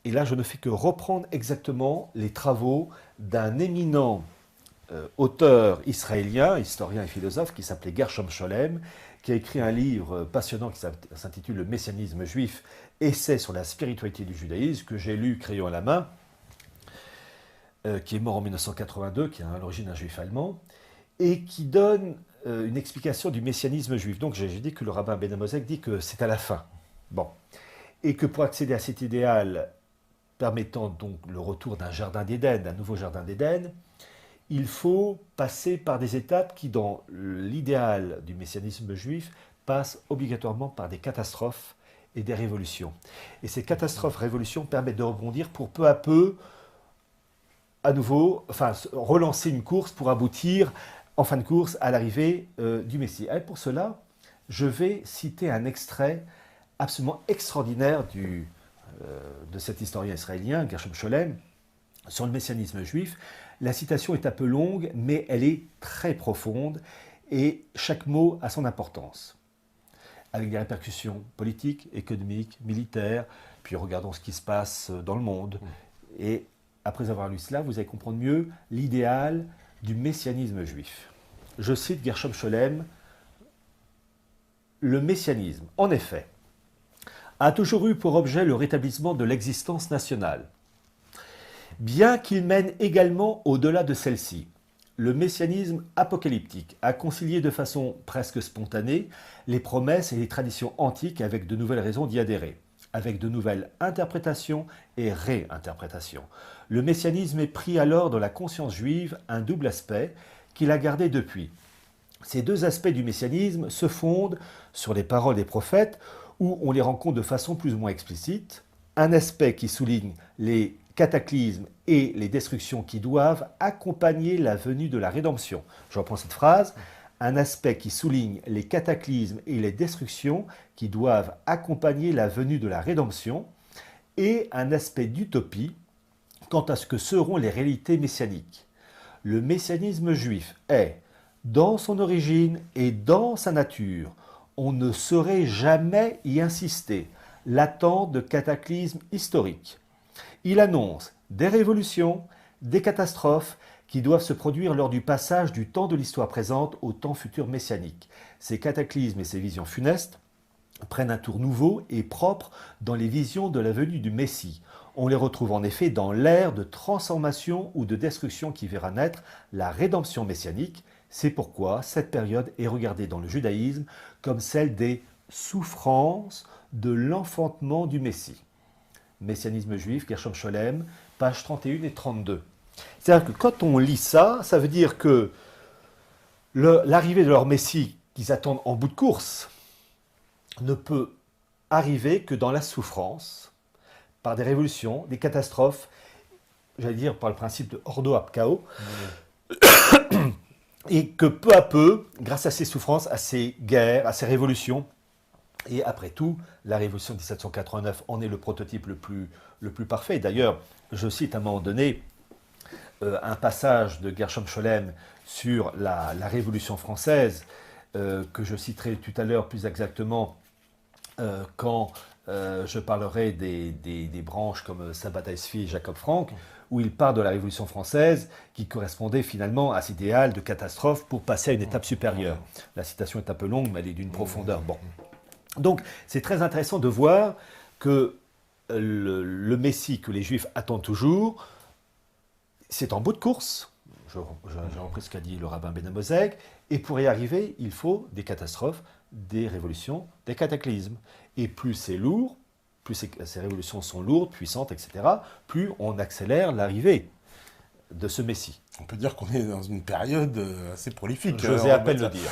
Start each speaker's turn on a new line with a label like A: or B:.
A: Et là, je ne fais que reprendre exactement les travaux d'un éminent auteur israélien, historien et philosophe, qui s'appelait Gershom Scholem, qui a écrit un livre passionnant qui s'intitule Le messianisme juif, essai sur la spiritualité du judaïsme, que j'ai lu crayon à la main, qui est mort en 1982, qui est à l'origine un juif allemand, et qui donne une explication du messianisme juif. Donc j'ai dit que le rabbin Ben Amosek dit que c'est à la fin. Bon. Et que pour accéder à cet idéal, permettant donc le retour d'un jardin d'Éden, d'un nouveau jardin d'Éden, il faut passer par des étapes qui, dans l'idéal du messianisme juif, passent obligatoirement par des catastrophes et des révolutions. Et ces catastrophes, révolutions permettent de rebondir pour peu à peu, à nouveau, enfin, relancer une course pour aboutir, en fin de course, à l'arrivée du Messie. Et pour cela, je vais citer un extrait absolument extraordinaire de cet historien israélien, Gershom Scholem, sur le messianisme juif. La citation est un peu longue, mais elle est très profonde et chaque mot a son importance. Avec des répercussions politiques, économiques, militaires, puis regardons ce qui se passe dans le monde. Et après avoir lu cela, vous allez comprendre mieux l'idéal du messianisme juif. Je cite Gershom Scholem, le messianisme, en effet, a toujours eu pour objet le rétablissement de l'existence nationale. Bien qu'il mène également au-delà de celle-ci, le messianisme apocalyptique a concilié de façon presque spontanée les promesses et les traditions antiques avec de nouvelles raisons d'y adhérer, avec de nouvelles interprétations et réinterprétations. Le messianisme est pris alors dans la conscience juive un double aspect qu'il a gardé depuis. Ces deux aspects du messianisme se fondent sur les paroles des prophètes où on les rencontre de façon plus ou moins explicite, un aspect qui souligne les cataclysmes et les destructions qui doivent accompagner la venue de la rédemption. Je reprends cette phrase. Un aspect qui souligne les cataclysmes et les destructions qui doivent accompagner la venue de la rédemption, et un aspect d'utopie quant à ce que seront les réalités messianiques. Le messianisme juif est, dans son origine et dans sa nature, on ne saurait jamais y insister, l'attente de cataclysmes historiques. Il annonce des révolutions, des catastrophes qui doivent se produire lors du passage du temps de l'histoire présente au temps futur messianique. Ces cataclysmes et ces visions funestes prennent un tour nouveau et propre dans les visions de la venue du Messie. On les retrouve en effet dans l'ère de transformation ou de destruction qui verra naître la rédemption messianique. C'est pourquoi cette période est regardée dans le judaïsme comme celle des souffrances de l'enfantement du Messie. Messianisme juif, Gershom Scholem, pages 31 et 32. C'est-à-dire que quand on lit ça, ça veut dire que l'arrivée de leur Messie qu'ils attendent en bout de course ne peut arriver que dans la souffrance, par des révolutions, des catastrophes, j'allais dire par le principe de ordo ab chaos, et que peu à peu, grâce à ces souffrances, à ces guerres, à ces révolutions, et après tout, la révolution de 1789 en est le prototype le plus parfait. D'ailleurs, je cite à un moment donné un passage de Gershom Scholem sur la Révolution française, que je citerai tout à l'heure plus exactement quand je parlerai des branches comme Sabbatai Tzvi et Jacob Frank, où il parle de la Révolution française qui correspondait finalement à cet idéal de catastrophe pour passer à une étape supérieure. La citation est un peu longue, mais elle est d'une profondeur. Bon. Donc, c'est très intéressant de voir que le Messie que les Juifs attendent toujours, c'est en bout de course. J'ai repris ce qu'a dit le rabbin Ben Amosek. Et pour y arriver, il faut des catastrophes, des révolutions, des cataclysmes. Et plus c'est lourd, plus ces révolutions sont lourdes, puissantes, etc., plus on accélère l'arrivée de ce Messie.
B: On peut dire qu'on est dans une période assez prolifique.
A: J'osais à peine le dire.